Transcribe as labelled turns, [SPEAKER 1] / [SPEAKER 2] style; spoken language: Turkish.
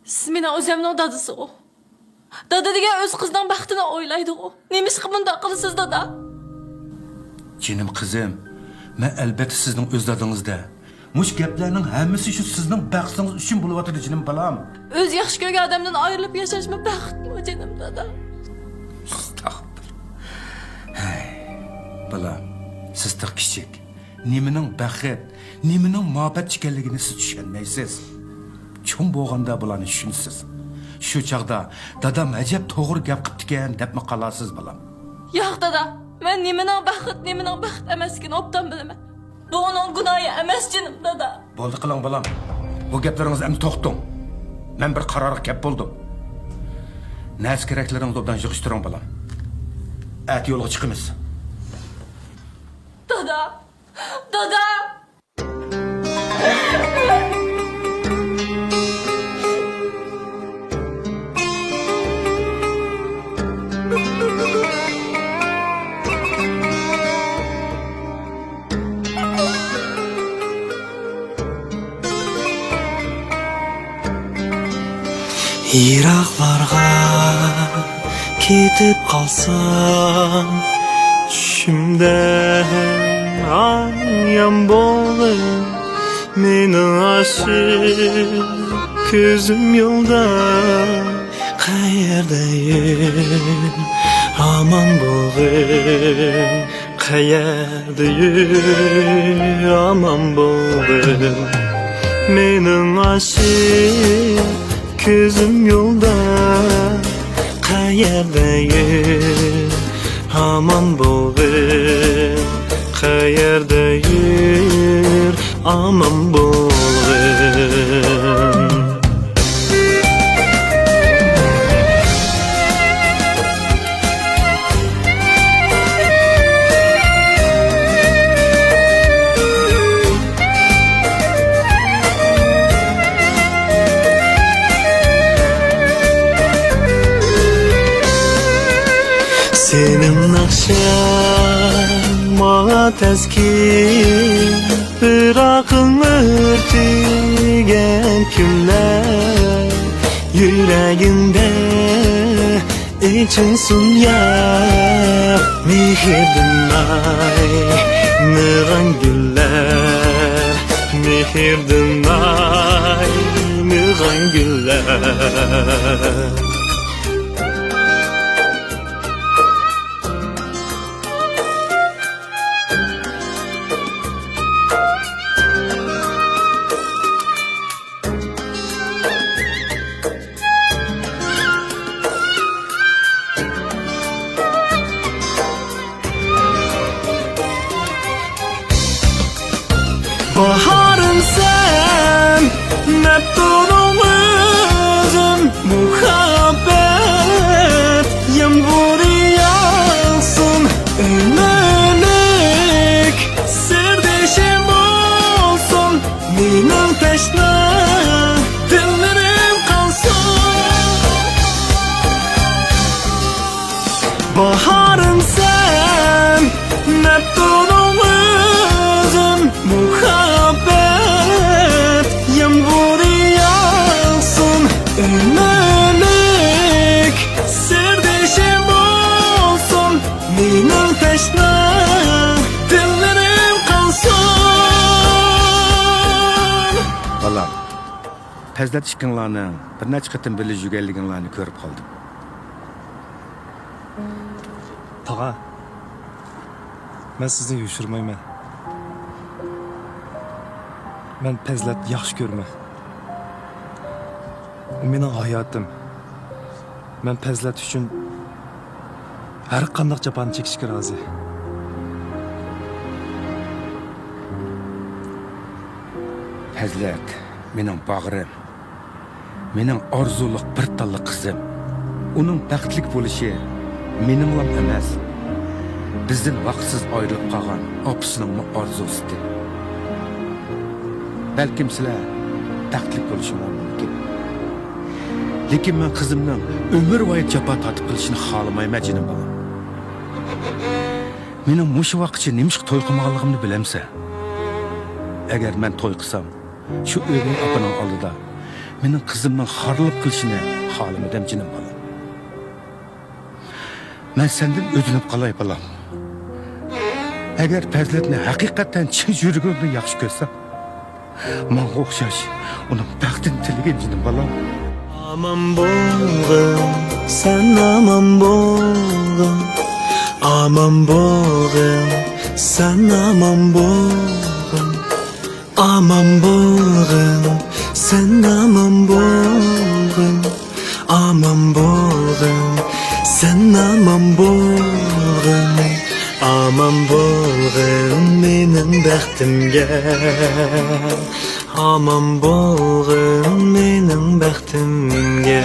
[SPEAKER 1] Siz meni o'zimning dadisi o. Dada degan o'z qizining baxtini o'ylaydi o. Nemishqa bunday qilasiz dada?
[SPEAKER 2] Canım kızım, ben elbette sizin öz dadınızda. Muş gaplarning hammasi shu sizning baxtingiz uchun bo'lyapti jinim balam.
[SPEAKER 1] O'z yaxshi ko'rgan odamdan ayrilib yashashmi baxtmi jinim dada?
[SPEAKER 2] Estağfurullah. Hey, balam, siz de kichik. Nimening baxt, nimening muhabbat ekanligini siz tushunmaysiz. Cho'ng bo'lganda bularni tushunsiz. Shu chaqda dadam ajab to'g'ri gap qilibdi ekan debmi qolasiz balam.
[SPEAKER 1] Yo'q dada, men nimening baxt emasligini obdan bilaman. Bu onun gunohi emas jinim dada.
[SPEAKER 2] Bo'ldi qiling balam. Bu gaplaringizni endi to'xtating. Men bir qarorga kelib bo'ldim. Naz keraklaringizni obdan yig'ishtiring balam. At yo'lga chiqamiz.
[SPEAKER 1] Dada! Dada!
[SPEAKER 3] Yiroqlarga ketib qolsam, tushimda ayam bo'lib, mening aşık ko'zim yo'lda, qayerda yur, aman bo'lib, qayerda yur, aman bo'lib, mening aşık gözüm yolda, qayerda yur, aman bo'lib, qayerda yur, aman bo'lib. Senin akşam bana tezkin, bırakın örtügen günler, yüreğimde içinsin ya, mihirdin ay, nıran güller, mihirdin ay, nıran güller. Baharım sen, Neptunum özüm, muhabbet yağmur yağsın, ölmemek serdişim olsun, benim teşne dillerim kalsın. Baharım sen, Neptunum özüm, muhabbet yağmur yağsın, ölmemek serdişim olsun, benim teşne dillerim kalsın.
[SPEAKER 2] Balam, tezlet işkinlarni, bir neçe qitim birga yurganligingizni ko'rib qoldim.
[SPEAKER 4] Tağa, ben sizni yo'shirmayman. Ben pezlet yaxshi ko'rman. U mening hayotim. Men pezlet uchun har qanday jafoni chekishga rozi.
[SPEAKER 2] Tezlet, mening bag'rim, mening orzuliq bir talla qizim. Uning baxtlik bo'lishi meninglam emas. Bizden vaqtsiz ayrılıp qolgan opisining orzusidir. Belki sizlar baxtli bo'lishinglar mumkin. Lekin men qizimning umr bo'yi jafo tortib qilishini xohlamayman jinim bolam. Mening mushu vaqtcha nimishqa to'y qilmaganligimni bilamsan. Agar men to'y qilsam, shu o'g'il opaning oldida mening qizimning xorlik qilishini xohlamadam jinim bolam. Men sendan o'zinib qolay bolam. Agar Fazlatni haqiqatan chin yuragingdan yaxshi ko'rsang, menga o'xshash uning baxtini tilagan jinim bolam.
[SPEAKER 3] Aman bo'lg'in, sen aman bo'lg'in. Aman bo'lg'in, sen aman bo'lg'in. Aman bo'lg'in, sen aman bo'lg'in. Aman bo'lg'in, sen aman bo'lg'in. Aman bo'lg'in mening baxtimga. Aman bo'lg'in mening baxtimga.